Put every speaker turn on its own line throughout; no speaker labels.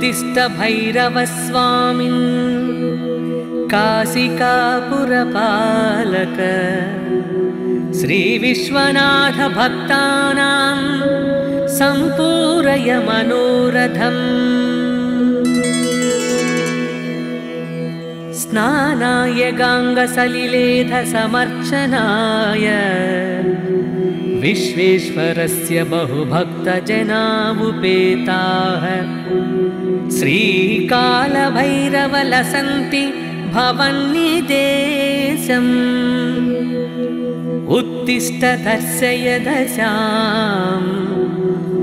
उत्तिष्ठ भैरवस्वामिन् काशिकापुरपालक श्रीविश्वनाथ भक्तानां सम्पूरय मनोरथम्। स्नानाय गाङ्गसलिलेध समर्चनाय विश्वेश्वरस्य बहुभक्तजनावुपेताः श्रीकालभैरवलसन्ति भवन्निदेशम्। उत्तिष्ठ दर्शय दशां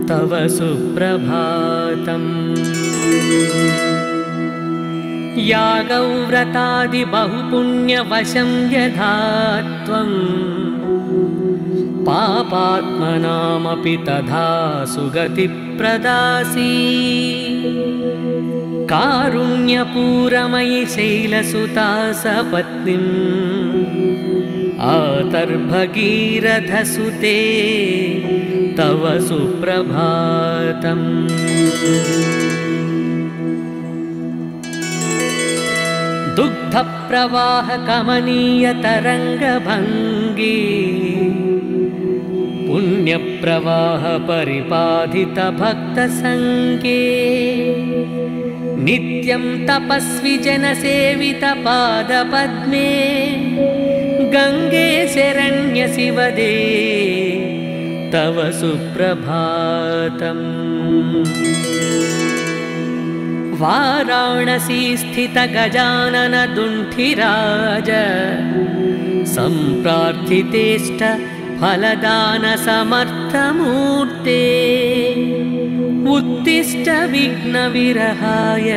तव सुप्रभातम्। यागव्रतादि बहुपुण्यवशं यथा त्वं पापात्मनामपि तथा सुगति प्रदासी। कारुण्यपूरमयि शैलसुता सपत्नीम् आतर्भगीरथसुते तव सुप्रभातम्। दुग्धप्रवाह कमनीय तरंगभंगी पुण्यप्रवाह परिपाधित भक्तसंगे। नित्यं तपस्वी जनसेवित पादपद्मे गंगे शरण्य शिवदे तव सुप्रभातम्। वाराणसी स्थित गजानन दुण्ठिराज सम्प्रार्थितेष्ट फलदान समर्थमूर्ते। उत्तिष्ठ विघ्नविरहाय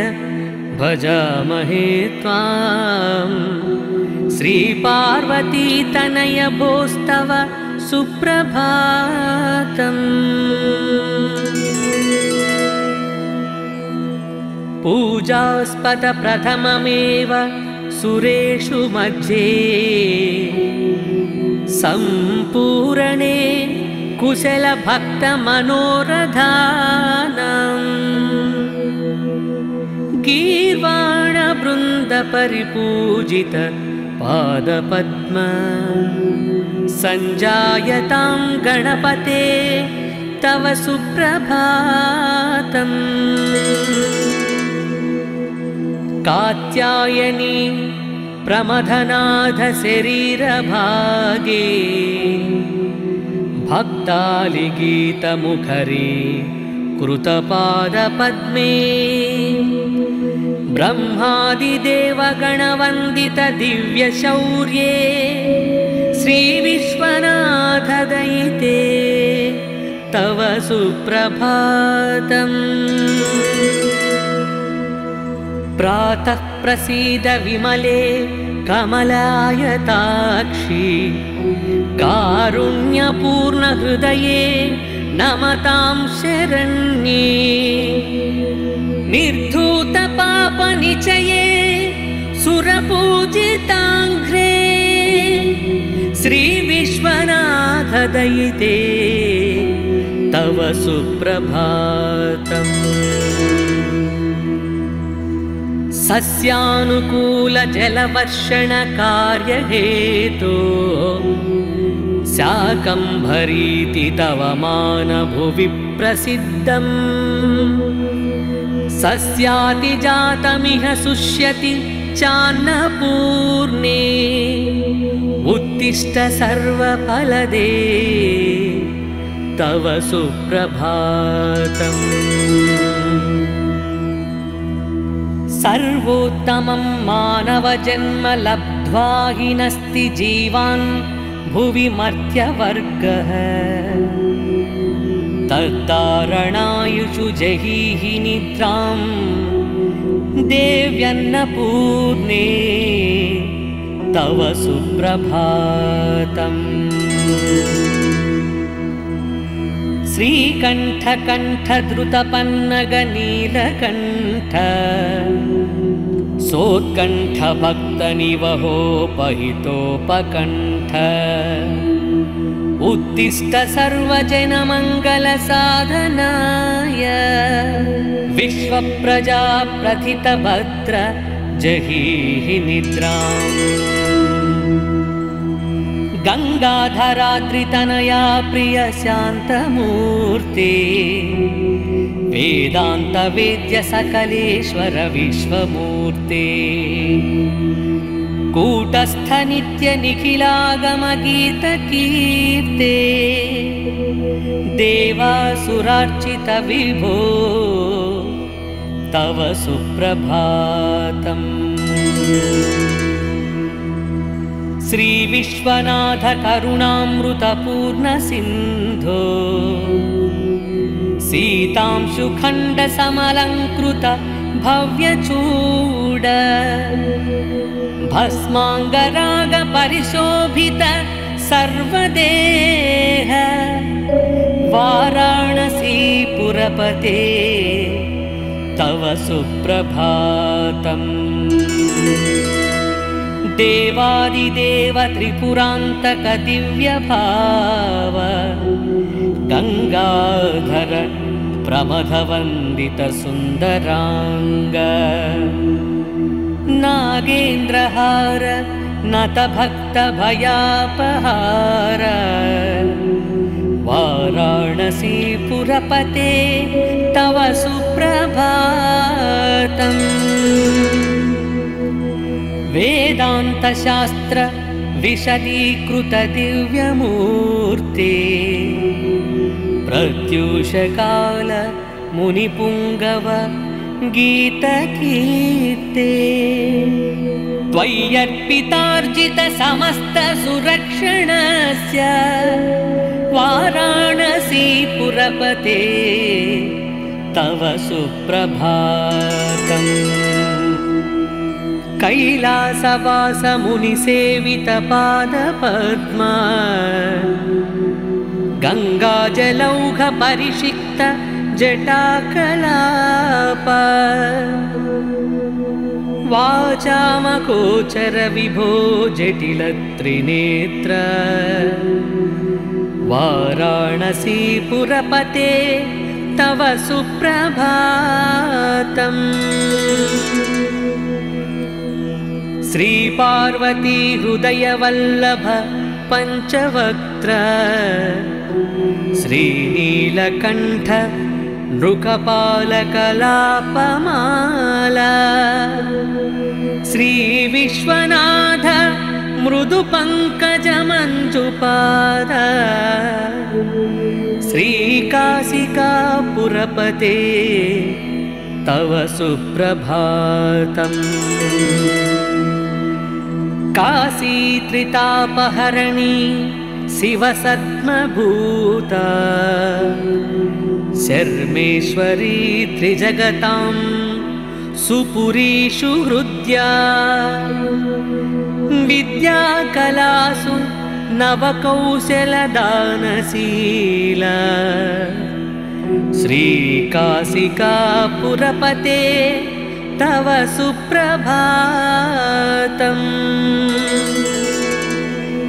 भजामहे त्वां श्रीपार्वती तनय भोस्तव सुप्रभातम्। पूजास्पद प्रथममेव सुरेषु मध्ये सम्पूरणे कुशल भक्त मनोरथानां। गीर्वाण वृंद परिपूजित पादपद्म संजायतां गणपते तव सुप्रभातम्। कात्यायनी प्रमथनाथ शरीरभागे भक्तालिगीतमुखरी कृतपादपद्मे। ब्रह्मादिदेवगणवन्दित दिव्यशौर्ये श्रीविश्वनाथ दयिते तव सुप्रभातम्। प्रातः प्रसीद विमले कमलायताक्षी कारुण्यपूर्ण हृदये नमतां शरण्ये। निर्धूत पाप निचये सुरपूजिताङ्घ्रे श्रीविश्वनाथ दयिते तव सुप्रभातम्। सस्यानुकूल जलवर्षण कार्यहेतो शाकम्भरीति तव मानभुवि प्रसिद्धम्। सस्यातिजातमिह शुष्यति चान्नपूर्णे। उत्तिष्ठ सर्वफलदे तव सुप्रभातम्। सर्वोत्तमं मानवजन्म लब्ध्वा हि नस्ति जीवान् भुवि मर्त्यवर्गः। तद्धारणायुषु जहीहि निद्रां देव्यन्नपूर्णे तव सुप्रभातम्। श्रीकण्ठ द्रुतपन्नग नीलकण्ठ सोत्कण्ठ भक्तनिवहोपहितोपकण्ठ। उत्तिष्ठ सर्वजनमङ्गलसाधनाय विश्वप्रजा प्रथितभद्र जहीहि निद्राम् गंगाधराद्रितनया प्रिय शान्तमूर्ते वेदांत वेद्य सकलेश्वर विश्वमूर्ते कूटस्थ नित्य निखिलागम गीत कीर्ते देवासुरार्चित विभो तव सुप्रभातम्। श्री विश्वनाथ करुणामृतपूर्ण सिंधो सीतांशुखंड समलंकृत भव्यचूड भस्मांगराग परिशोभित सर्वदेह वाराणसी पुरपते तव सुप्रभातम्। देवादिदेव त्रिपुरांतक दिव्य भाव गंगाधर प्रमथवंदित सुंदरांग नागेन्द्रहार नत भक्त भयापहार वाराणसी पुरपते तव सुप्रभातम्। वेदांत शास्त्र विशदीकृत दिव्यमूर्ते प्रत्यूषकाल मुनिपुंगव गीतकीर्ते त्वय्यर्पितार्जित समस्त सुरक्षणस्य वाराणसी पुरपते तव सुप्रभातम्। कैलासवास मुनिसेवित पादपद्मा गंगाजलौघ परिषिक्त जटाकलाप वाचामगोचर विभो जटिल त्रिनेत्र वाराणसी पुरपते तव सुप्रभातम्। श्री पार्वती हृदय वल्लभ पंचवक्त्र श्रीनीलकंठ नृकपालकलापमाला श्री विश्वनाथ मृदु पंकज मंजुपाद श्री काशिका पुरपते तव सुप्रभातम्। काशी त्रितापहरणी शिवसत्मभूता शर्मेश्वरी त्रिजगतां सुपुरीषु हृद्या विद्याकलासु नवकौशलदानशीला श्रीकाशिका पुरपते तव सुप्रभातम्।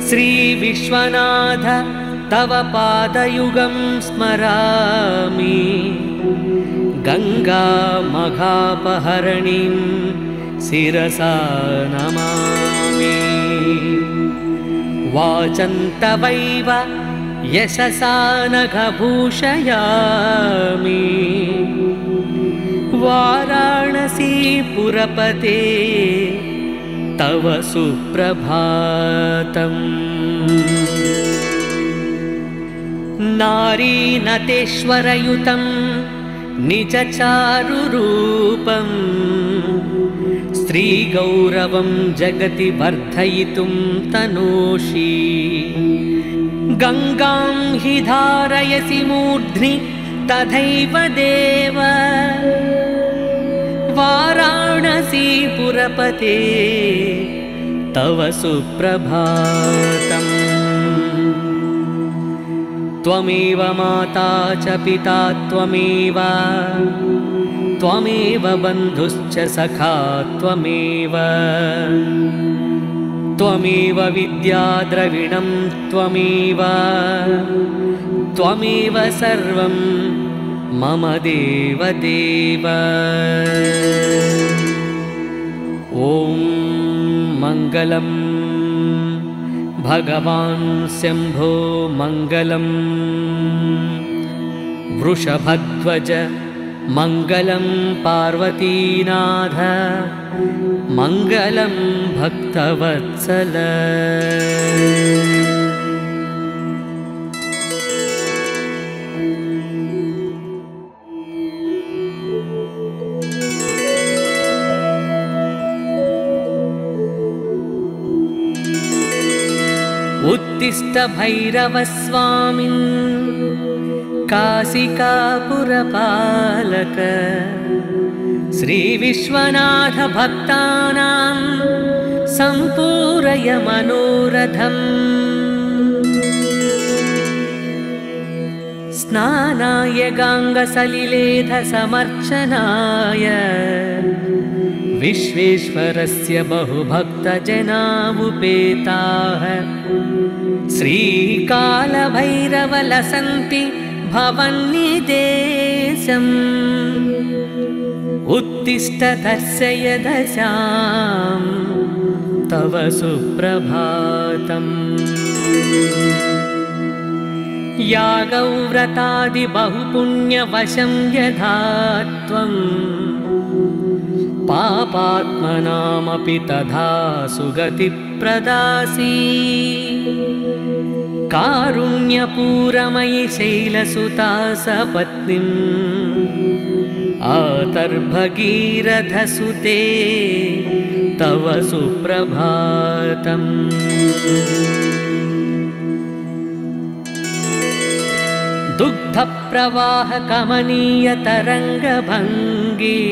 श्री विश्वनाथ तव पादयुगं स्मरामि गंगा मघापहरणीं शिरसा नमामि वाचन्तवैव यशसा नघभूषयामि वाराणसी पुरपते तव सुप्रभातम्। नारीनतेश्वरयुतं निजचारुरूपं स्त्रीगौरवं जगति वर्धयितुं तनोषि गंगां हि धारयसि मूर्ध्नि तथैव देव वाराणसी पुरपते तव सुप्रभातम्। त्वमेव माता च पिता त्वमेव त्वमेव बन्धुश्च सखा त्वमेव त्वमेव विद्याद्रविणं त्वमेव सर्वं मम देवदेव। ॐ मङ्गलं भगवान् शम्भो मङ्गलं वृषभध्वज मङ्गलं पार्वतीनाथ मङ्गलं भक्तवत्सल। उत्तिष्ठ भैरवस्वामिन् काशिकापुरपालक श्रीविश्वनाथ भक्तानां सम्पूरय मनोरथम्। स्नानाय गाङ्गसलिलेधसमर्चनाय विश्वेश्वरस्य बहुभक्तजनावुपेताः श्रीकालभैरवलसन्ति भवन्निदेशम्। उत्तिष्ठ दर्शय दशां तव सुप्रभातम्। यागव्रतादिबहुपुण्यवशं यथा त्वम् पापात्मनामपि तथा सुगतिप्रदासी। कारुण्यपूरमयि शैलसुता सपत्नीम् आतर्भगीरथसुते तव सुप्रभातम्। दुग्धप्रवाहकमनीयतरङ्गभङ्गी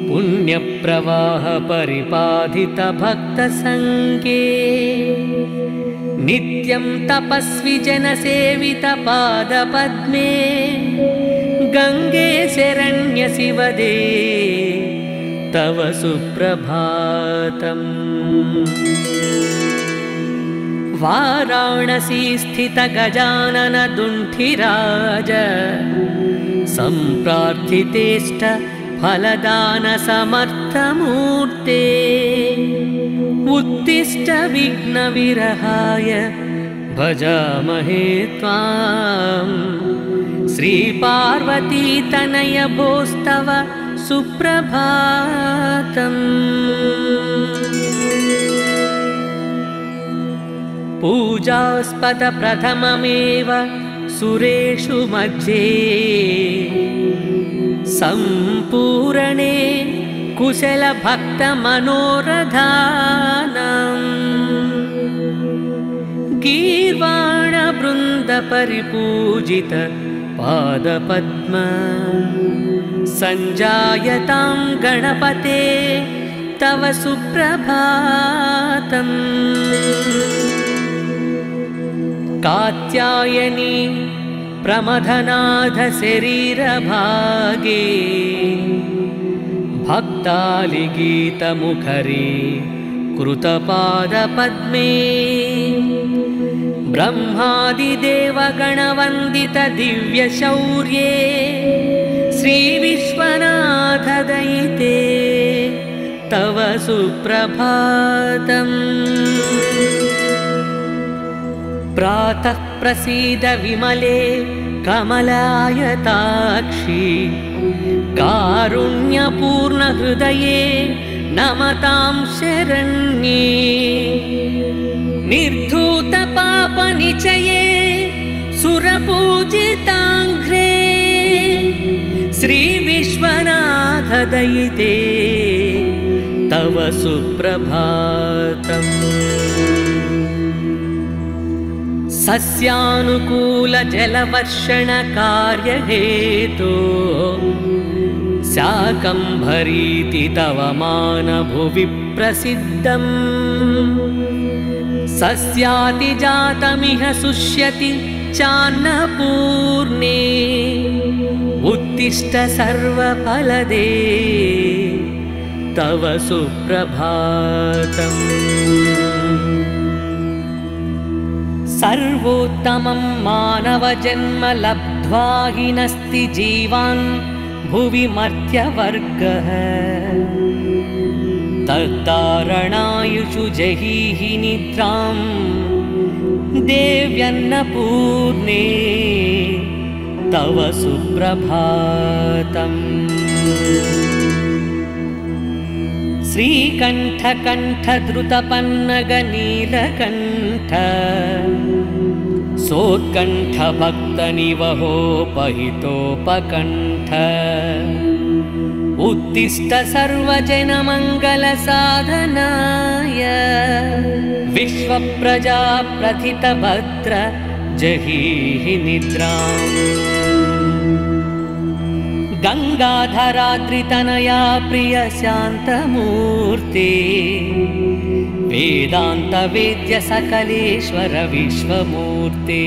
पुण्यप्रवाह परिपाधित भक्तसङ्गे नित्यं तपस्वी जनसेवित पादपद्मे गङ्गे शरण्य शिवदे तव सुप्रभातम्। वाराणसी स्थित गजानन दुण्ठिराज सम्प्रार्थितेष्ट फलदान समर्थमूर्ते उत्तिष्ठ विघ्नविरहाय भजामहे त्वां। श्रीपार्वती तनय भोस्तव सुप्रभातम्। पूजास्पद प्रथममेव सुरेषु मध्ये सम्पूरणे कुशलभक्तमनोरथानाम्। गीर्वाणवृन्दपरिपूजित पादपद्म सञ्जायतां गणपते तव सुप्रभातम्। कात्यायनी प्रमथनाथ शरीरभागे भक्तालिगीतमुखरी कृतपादपद्मे ब्रह्मादिदेवगणवन्दित दिव्यशौर्ये श्रीविश्वनाथ दयिते तव सुप्रभातम्। प्रातः प्रसीद विमले कमलायताक्षी कारुण्यपूर्ण हृदये नमतां शरण्ये। निर्धूत पापनिचये सुरपूजिताङ्घ्रे श्रीविश्वनाथ दयिते तव सुप्रभातम्। सस्यानुकूल जलवर्षण कार्यहेतो शाकम्भरीति तव मानभुवि प्रसिद्धम्। सस्यातिजातमिह शुष्यति चान्नपूर्णे उत्तिष्ठ सर्वफलदे तव सुप्रभातम्। सर्वोत्तमं मानवजन्म लब्ध्वा हि नस्ति जीवान् भुवि मर्त्यवर्गः। तद्धारणायुषु जहीहि निद्रां देव्यन्नपूर्णे तव सुप्रभातम्। श्रीकण्ठकण्ठद्रुतपन्नगनीलकण्ठ सोत्कण्ठभक्तनिवहोपहितोपकण्ठ उत्तिष्ठ सर्वजनमङ्गलसाधनाय विश्वप्रजाप्रथितभद्र जहीहि निद्राम्। गङ्गाधराद्रितनया प्रिय शान्तमूर्ते वेदान्तवेद्य सकलेश्वर विश्वमूर्ते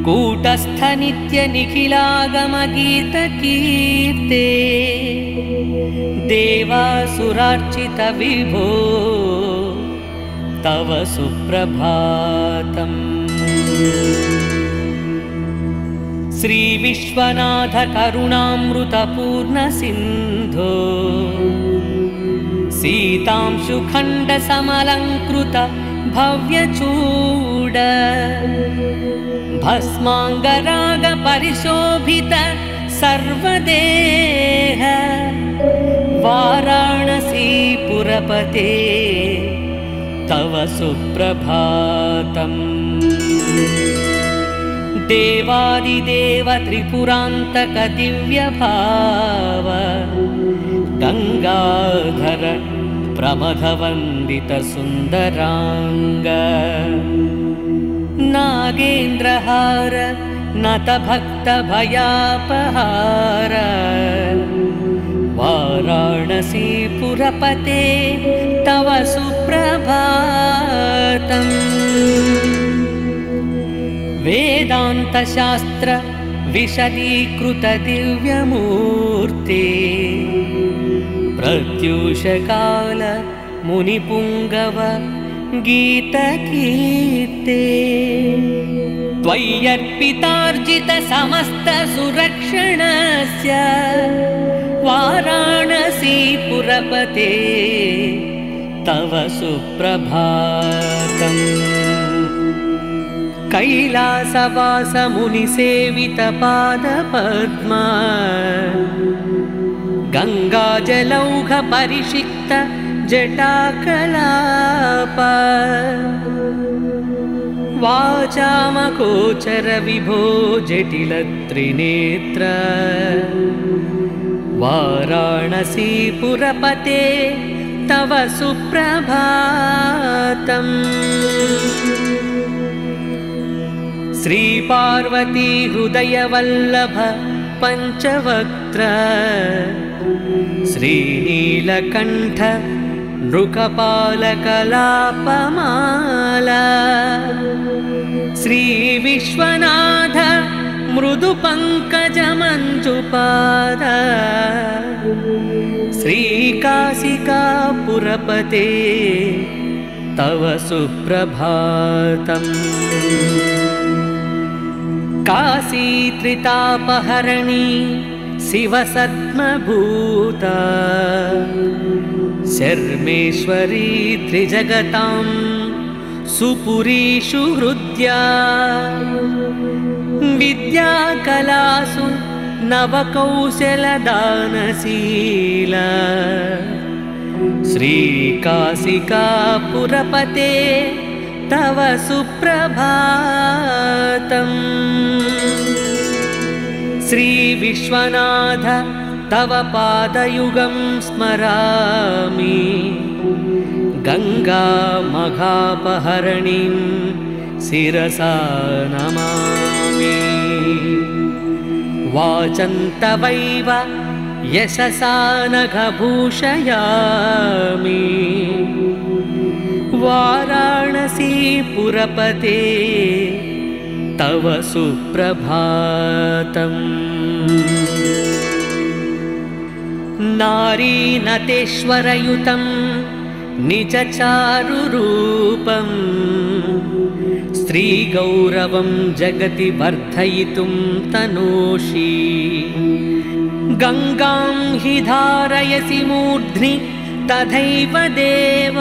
कूटस्थ नित्य निखिलागमगीतकीर्ते देवासुरार्चित विभो तव सुप्रभातम्। श्री विश्वनाथ करुणामृतपूर्ण सिन्धो सीतांशुखण्ड समलङ्कृत भव्यचूड भस्माङ्गराग परिशोभित सर्वदेह वाराणसीपुरपते तव सुप्रभातम्। देवादिदेव त्रिपुरान्तक दिव्यभाव गंगाधर प्रमथवन्दित सुन्दरांग नागेन्द्रहार नतभक्त भयापहार वाराणसीपुरपते तव सुप्रभातम्। वेदांत शास्त्र विशदीकृत दिव्यमूर्ते प्रत्यूषकाल मुनिपुंगव गीतकीर्ते त्वय्यर्पितार्जित समस्त सुरक्षणस्य वाराणसीपुरपते तव सुप्रभातम्। कैलासवास मुनिसेवित पादपद्मा गंगाजलौघ परिषिक्त जटाकलाप वाचामगोचर विभो जटिल त्रिनेत्र वाराणसीपुरपते तव सुप्रभातम्। श्री पार्वती हृदय वल्लभ पंचवक्त्र श्रीनीलकण्ठ नृकपालकलापमाला श्री विश्वनाथ मृदु पंकज मंजुपाद श्री काशिकापुरपते तव सुप्रभातम्। काशी त्रितापहरणी शिवसद्मभूता शर्मेश्वरी त्रिजगतां सुपुरीषु हृद्या विद्याकलासु नवकौशलदानशीला श्रीकाशिकापुरपते तव सुप्रभातम्। श्री विश्वनाथ तव पादयुगं स्मरामि गंगा मघापहरणीं शिरसा नमामि। वाचन्तवैव यशसा नघभूषयामि वाराणसीपुरपते तव सुप्रभातम्। नारीनतेश्वरयुतं निजचारुरूपं स्त्रीगौरवं जगति वर्धयितुं तनोषि गंगां हि धारयसि मूर्ध्नि तथैव देव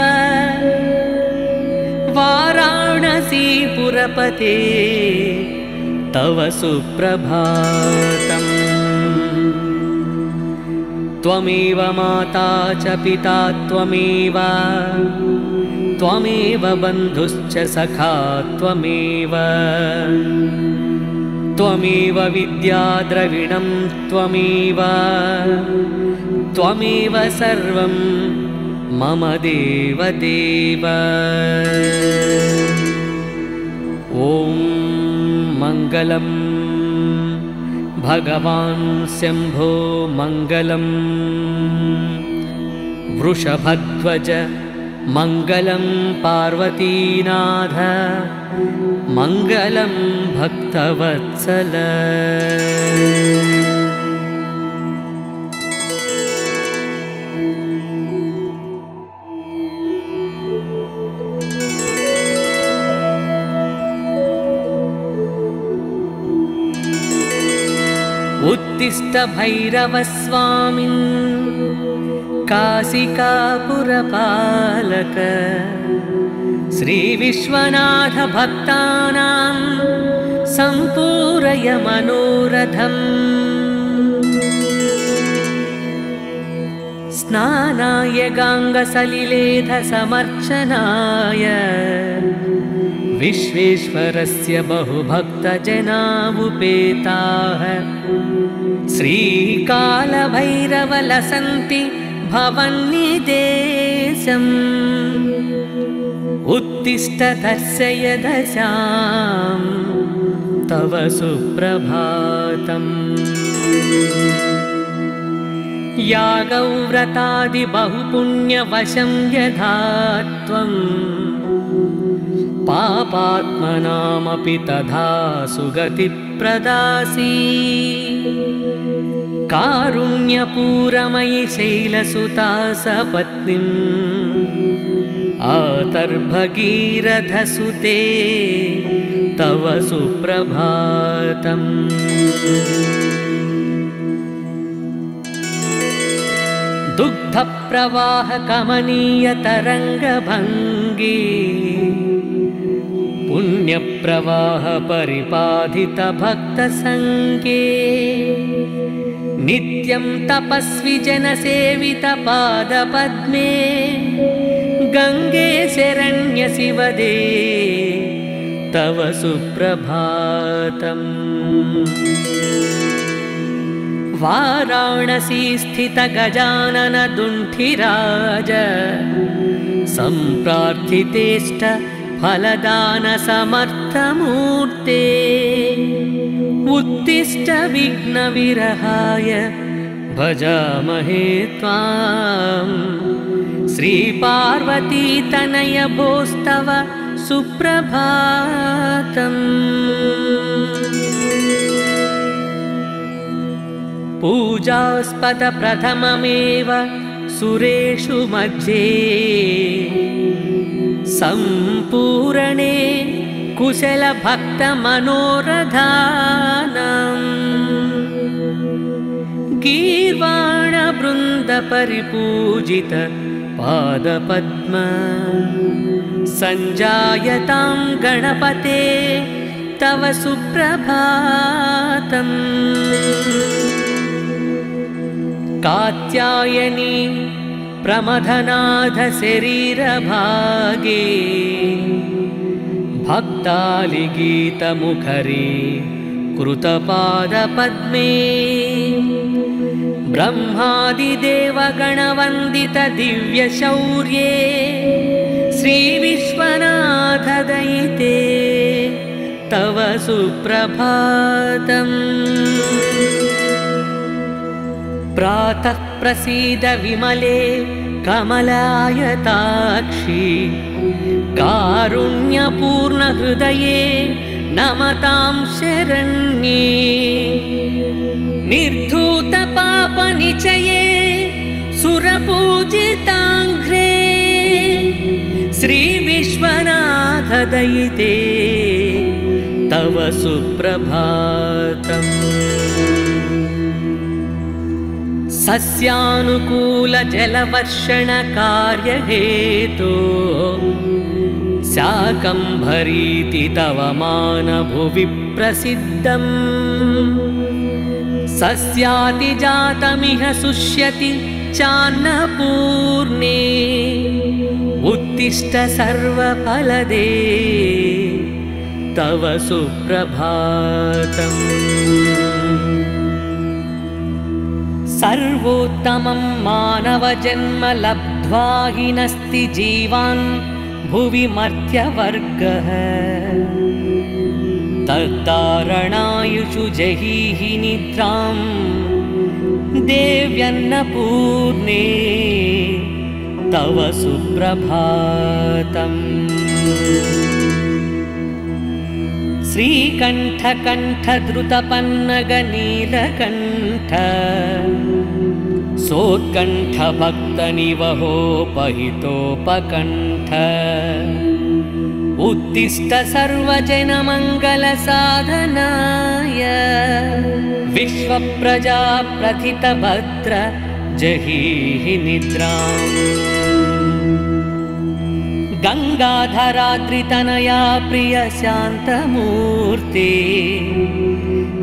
वाराणसीपुरपते तव सुप्रभातम्। त्वमेव माता च पिता त्वमेव त्वमेव बन्धुश्च सखा त्वमेव त्वमेव विद्या द्रविणं त्वमेव त्वमेव सर्वं मम देवदेव। ॐ मङ्गलं भगवान् शम्भो मङ्गलं वृषभध्वज मङ्गलं पार्वतीनाथ मङ्गलं भक्तवत्सल। उत्तिष्ठ भैरवस्वामिन् काशिकापुरपालक श्रीविश्वनाथ भक्तानां सम्पूरय मनोरथम्। स्नानाय गाङ्गसलिलेधसमर्चनाय विश्वेश्वरस्य बहुभक्तजनावुपेताः श्रीकालभैरवलसन्ति भवन्निदेशम्। उत्तिष्ठ दर्शय दशां तव सुप्रभातम्। यागव्रतादि बहुपुण्यवशं यथा त्वम् पापात्मनामपि तथा सुगतिप्रदासी कारुण्यपूरमयि शैलसुता सपत्नीम् आतर्भगीरथसुते तव सुप्रभातम्। दुग्धप्रवाहकमनीयतरङ्गभङ्गी पुण्यप्रवाह परिपाधित भक्तसङ्गे नित्यं तपस्वी जनसेवित पादपद्मे गंगे शरण्य शिवदे तव सुप्रभातम्। वाराणसी स्थित गजानन दुण्ठिराज सम्प्रार्थितेष्ट फलदान समर्थमूर्ते उत्तिष्ठ विघ्नविरहाय भजामहे त्वां श्रीपार्वती तनय भोस्तव सुप्रभातम्। पूजास्पद प्रथममेव सुरेषु मध्ये सम्पूरणे कुशल भक्त मनोरथानाम् गीर्वाण वृंद परिपूजित पादपद्म संजायतां गणपते तव सुप्रभातम्। कात्यायनी प्रमथनाथ शरीरभागे भक्तालिगीतमुखरी कृतपादपद्मे ब्रह्मादिदेवगणवन्दित दिव्यशौर्ये श्रीविश्वनाथ दयिते तव सुप्रभातम्। प्रातः प्रसीद विमले कमलायताक्षी कारुण्यपूर्ण हृदये नमतां शरण्ये निर्धूत पापनिचये सुरपूजिताङ्घ्रे श्रीविश्वनाथदयिते तव सुप्रभातम्। सस्यानुकूलजलवर्षणकार्यहेतो शाकम्भरीति तव मानभुवि प्रसिद्धम्। सस्यातिजातमिह शुष्यति चान्नपूर्णे उत्तिष्ठ सर्वफलदे तव सुप्रभातम्। सर्वोत्तमं मानवजन्म लब्ध्वा हि नस्ति जीवान् भुवि मर्त्यवर्गः। तद्धारणायुषु जहीहि निद्रां देव्यन्नपूर्णे तव सुप्रभातम्। श्रीकण्ठकण्ठद्रुतपन्नगनीलकण्ठ सोत्कण्ठभक्तनिवहोपहितोपकण्ठ उत्तिष्ठ सर्वजनमङ्गलसाधनाय विश्वप्रजाप्रथितभद्र जहीहि निद्राम्। गंगाधराद्रितनया प्रिय शान्तमूर्ते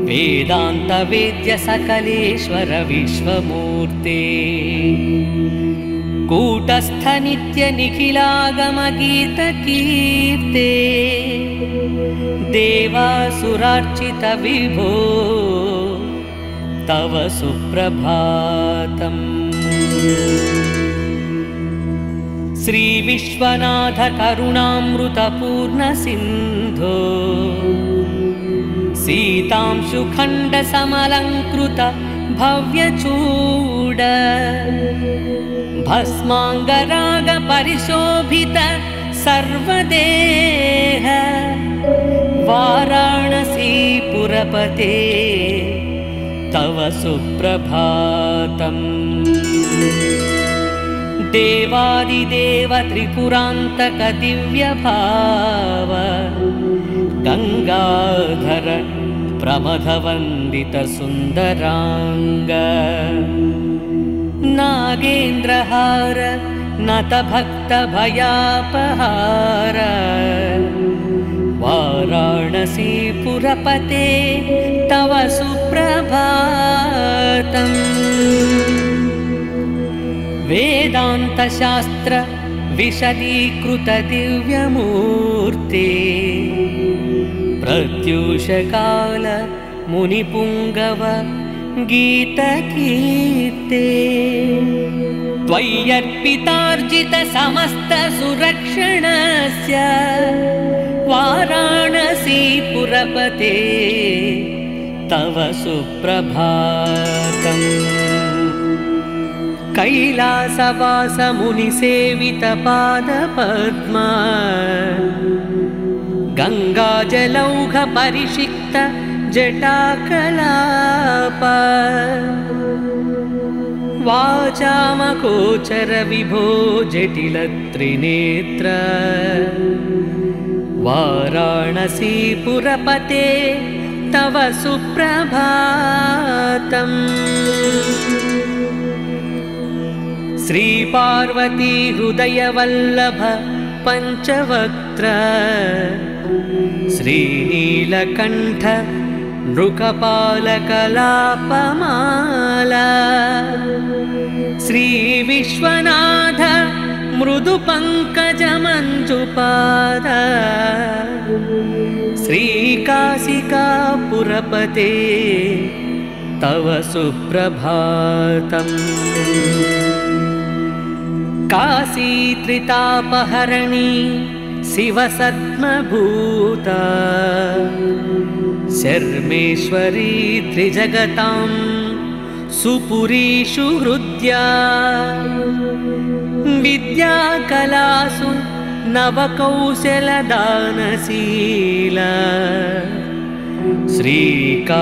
वेदान्तवेद्य सकलेश्वर विश्वमूर्ते कूटस्थ नित्य निखिलागमगीतकीर्ते देवासुरार्चित विभो तव सुप्रभातम्। श्री विश्वनाथ करुणामृतपूर्ण सिन्धो सीतांशुखण्ड समलंकृत भव्यचूड भस्मांगराग परिशोभित सर्वदेह वाराणसीपुरपते तव सुप्रभातम्। देवादिदेव त्रिपुरान्तक दिव्यभाव गंगाधर प्रमथवन्दित सुन्दरांग नागेन्द्रहार नतभक्त भयापहार वाराणसीपुरपते तव सुप्रभातम्। वेदान्तशास्त्र विशदीकृत दिव्यमूर्ते प्रत्यूषकाल मुनिपुंगव गीतकीर्ते त्वय्यर्पितार्जित समस्त सुरक्षणस्य वाराणसीपुरपते तव सुप्रभातम्। कैलासवास मुनिसेवित पादपद्मा गंगाजलौघ परिषिक्त जटाकलाप वाचामगोचर विभो जटिल त्रिनेत्र वाराणसीपुरपते तव सुप्रभातम्। श्री पार्वती हृदय वल्लभ पंचवक्त्र श्रीनीलकण्ठ नृकपालकलापमाला श्री विश्वनाथ मृदु पंकज मंजुपाद श्री काशिकापुरपते तव सुप्रभातम्। काशी त्रितापहरणी शिवसद्मभूता शर्मेश्वरी त्रिजगतां सुपुरीषु हृद्या विद्याकलासु नवकौशलदानशीला श्रीकाशिकापुरपते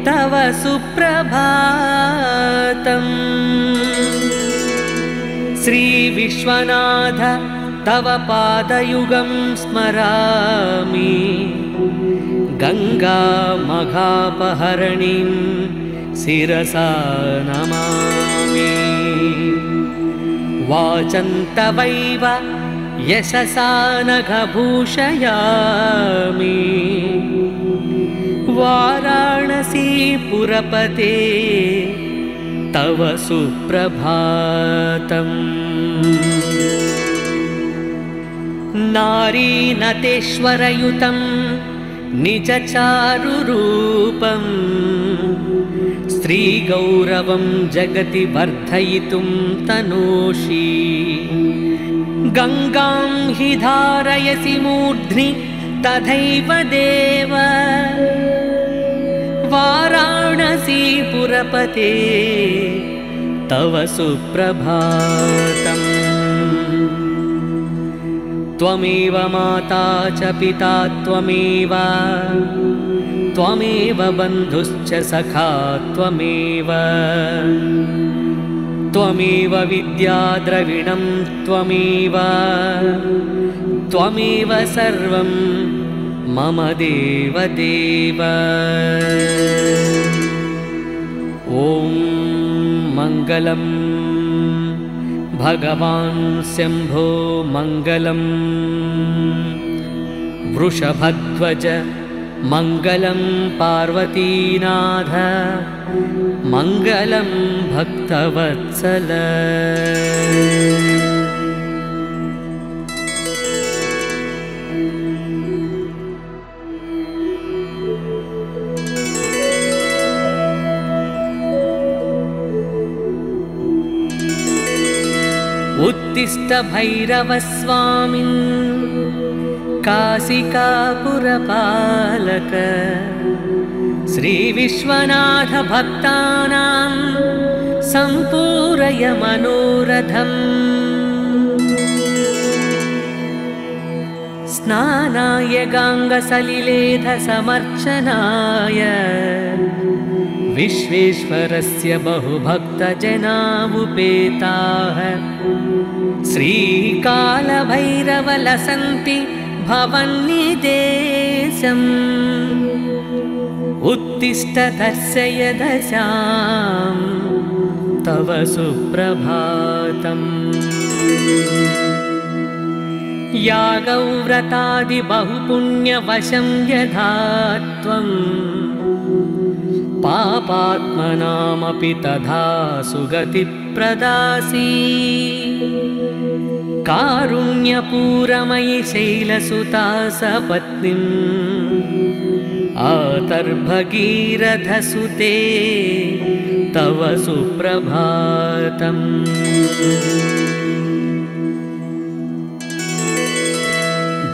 तव सुप्रभातम्। श्रीविश्वनाथ तव पादयुगं स्मरामि, गङ्गामघापहरणीं शिरसा नमामि। वाचन्तवैव यशसा नघभूषयामि, वाराणसीपुरपते तव सुप्रभातम्। नारीनतेश्वरयुतं निजचारुरूपं, स्त्रीगौरवं जगति वर्धयितुं तनोषि। गङ्गां हि धारयसि मूर्ध्नि तथैव देव, वाराणसीपुरपते तव सुप्रभातम्। त्वमेव माता च पिता त्वमेव, त्वमेव बन्धुश्च सखा त्वमेव, त्वमेव विद्या द्रविणं त्वमेव, त्वमेव सर्वं मम देवदेव। ॐ मङ्गलं भगवान् शम्भो मङ्गलं, वृषभध्वज मङ्गलं पार्वतीनाथ, मङ्गलं भक्तवत्सल। उत्तिष्ठ भैरवस्वामिन् काशिकापुरपालक, श्रीविश्वनाथ भक्तानां सम्पूरय मनोरथम्। स्नानाय गाङ्गसलिलेधसमर्चनाय, विश्वेश्वरस्य बहुभक्तजनावुपेताः। श्रीकालभैरवलसन्ति भवन्निदेशम्, उत्तिष्ठ दर्शय दशां तव सुप्रभातम्। यागव्रतादि बहुपुण्यवशं यथा त्वं, पापात्मनामपि तथा सुगतिप्रदासी। कारुण्यपूरमयि शैलसुता सपत्नीम्, आतर्भगीरथसुते तव सुप्रभातम्।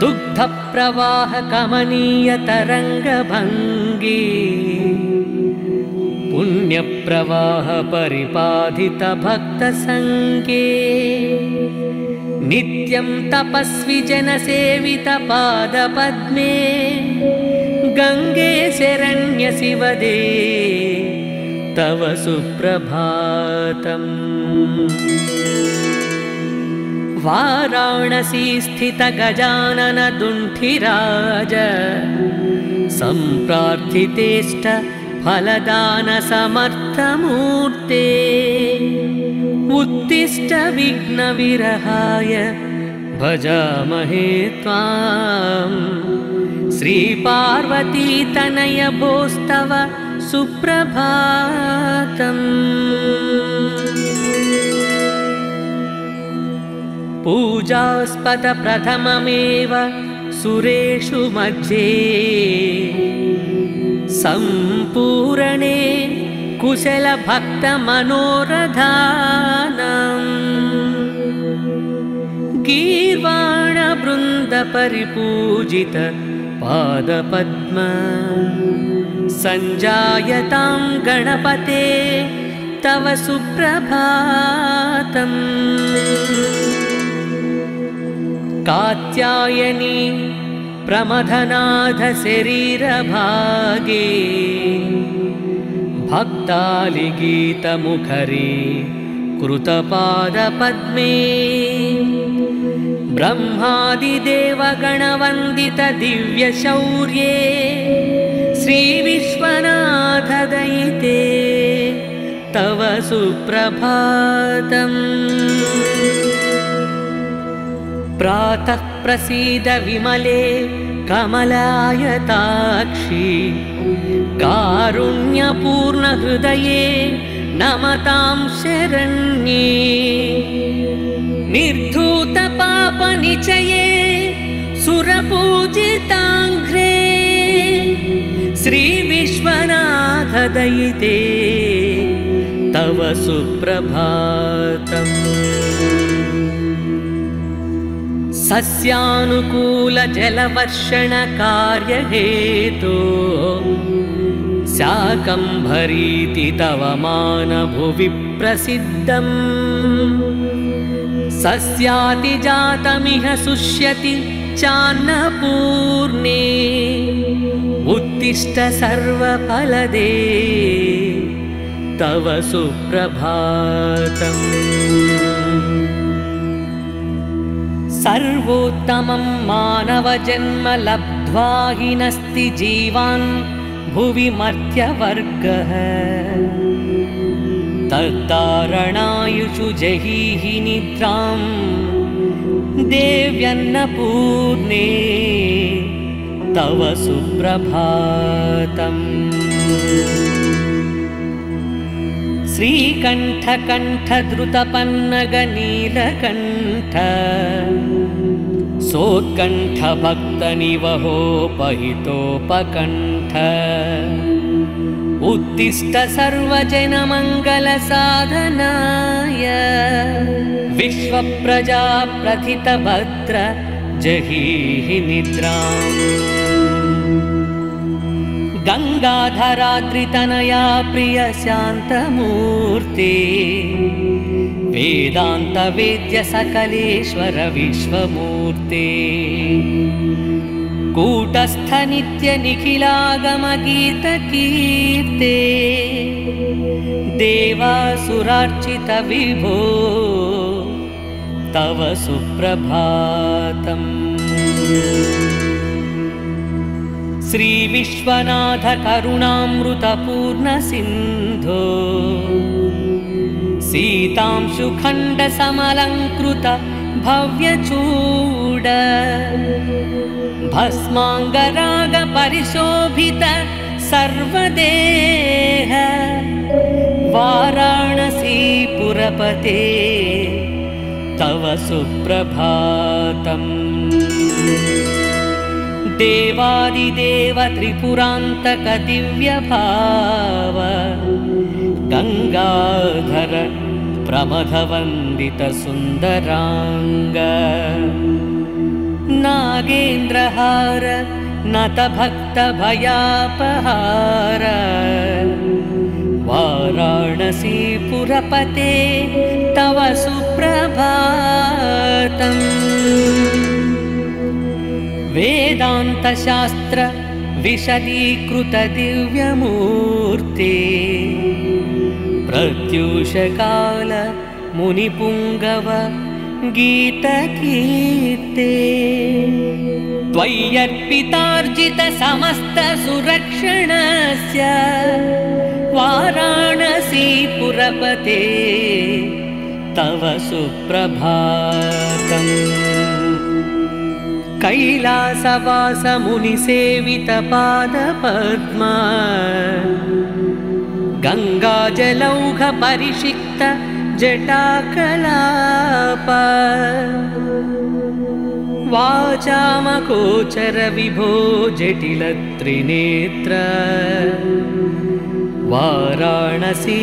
दुग्धप्रवाहकमनीयतरङ्गभङ्गी, पुण्यप्रवाह परिपाधित भक्तसङ्गे। नित्यं तपस्वी जनसेवित पादपद्मे, गङ्गे शरण्य शिवदे तव सुप्रभातम्। वाराणसी स्थित गजानन दुण्ठिराज, सम्प्रार्थितेष्ट फलदान समर्थमूर्ते। उत्तिष्ठ विघ्नविरहाय भजामहे त्वां, श्रीपार्वती तनय भोस्तव सुप्रभातम्। पूजास्पद प्रथममेव सुरेषु मध्ये, सम्पूरणे कुशल भक्त मनोरथानां। गीर्वाण वृन्द परिपूजित पादपद्म, संजायतां गणपते तव सुप्रभातम्। कात्यायनी प्रमथनाथ शरीरभागे, भक्तालिगीतमुखरे कृतपादपद्मे ब्रह्मादिदेवगणवन्दित दिव्यशौर्ये श्रीविश्वनाथदयिते तव सुप्रभातम्। प्रातः प्रसीद विमले कमलायताक्षी कारुण्यपूर्णहृदये नमतां शरण्ये। निर्धूतपापनिचये सुरपूजिताङ्घ्रे श्रीविश्वनाथदयिते तव सुप्रभातम्। सस्यानुकूलजलवर्षणकार्यहेतो शाकम्भरीति तव मानभुवि प्रसिद्धम्। सस्यातिजातमिह शुष्यति चान्नपूर्णे उत्तिष्ठ सर्वफलदे तव सुप्रभातम्। सर्वोत्तमं मानवजन्म लब्ध्वा हि नस्ति जीवान् भुवि मर्त्यवर्गः। तद्धारणायुषु जहीहि निद्रां देव्यन्नपूर्णे तव सुप्रभातम्। श्रीकण्ठकण्ठद्रुतपन्नगनीलकण्ठ सोत्कण्ठभक्तनिवहोपहितोपकण्ठ उत्तिष्ठ सर्वजनमङ्गलसाधनाय विश्वप्रजाप्रथितभद्र जहीहि निद्राम्। गंगाधराद्रितनया प्रिय शान्तमूर्ते वेदान्तवेद्य सकलेश्वर विश्वमूर्ते कूटस्थ नित्य निखिलागमगीतकीर्ते देवासुरार्चित विभो तव सुप्रभातम्। श्रीविश्वनाथ करुणामृतपूर्ण सिन्धो सीतांशुखण्ड समलङ्कृत भव्यचूड भस्माङ्गराग परिशोभित सर्वदेह वाराणसीपुरपते तव सुप्रभातम्। देवादिदेव त्रिपुरान्तक दिव्यभाव गंगाधर प्रमथवन्दित सुन्दरांग नागेन्द्रहार नतभक्तभयापहार वाराणसीपुरपते तव सुप्रभातम्। वेदान्तशास्त्र विशदीकृत दिव्यमूर्ते प्रत्यूषकाल मुनिपुङ्गव गीतकीर्ते त्वय्यर्पितार्जित समस्त सुरक्षणस्य वाराणसीपुरपते तव सुप्रभातम्। कैलासवास मुनिसेवित पादपद्म गंगाजलौघ परिषिक्त जटाकलाप वाचामगोचर विभो जटिल त्रिनेत्र वाराणसीपुरपते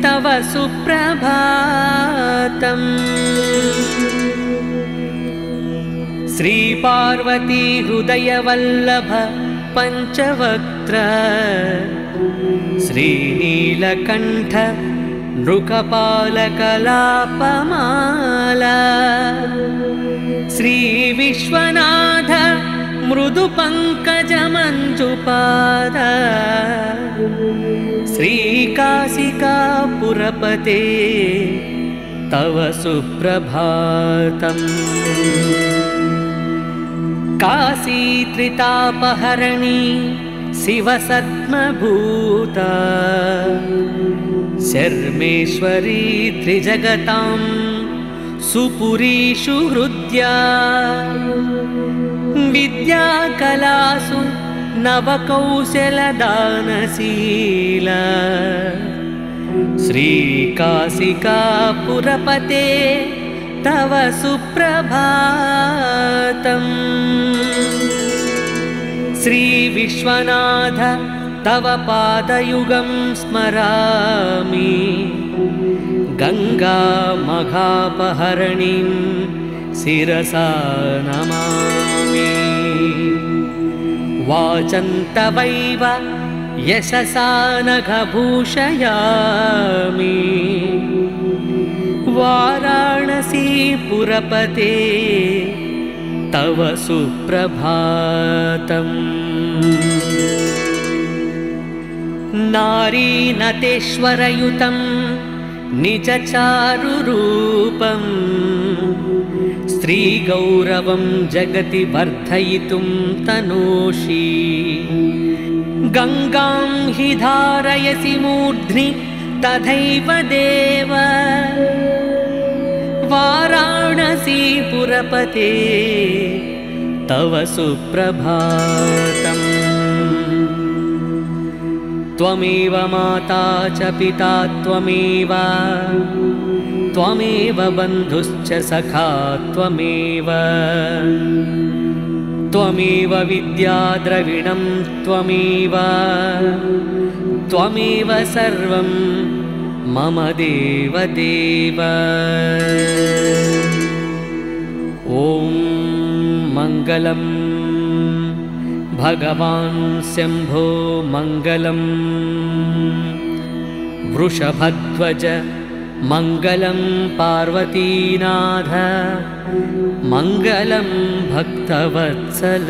तव सुप्रभातम्। श्रीपार्वती हृदयवल्लभ पंचवक्त्र श्रीनीलकण्ठ नृकपालकलापमाला श्रीविश्वनाथ मृदु पङ्कजमञ्जुपाद श्रीकाशिकापुरपते तव सुप्रभातम्। काशीत्रितापहरणी शिवसद्मभूता शर्मेश्वरी त्रिजगतां सुपुरीषु हृद्या विद्याकलासु नवकौशलदानशीला श्रीकाशिकापुरपते तव सुप्रभातम्। श्रीविश्वनाथ तव पादयुगं स्मरामि गङ्गामघापहरणीं शिरसा नमामि। वाचन्तवैव यशसा नघभूषयामि वाराणसीपुरपते तव सुप्रभातम्। नारीनतेश्वरयुतं निजचारुरूपं स्त्रीगौरवं जगति वर्धयितुं तनोषि। गङ्गां हि धारयसि मूर्ध्नि तथैव देव वाराणसीपुरपते तव सुप्रभातम्। त्वमेव माता च पिता त्वमेव त्वमेव बन्धुश्च सखा त्वमेव त्वमेव विद्या द्रविणं त्वमेव त्वमेव सर्वं मम देवदेव। ॐ मङ्गलं भगवान् शम्भो मङ्गलं वृषभध्वज मङ्गलं पार्वतीनाथ मङ्गलं भक्तवत्सल।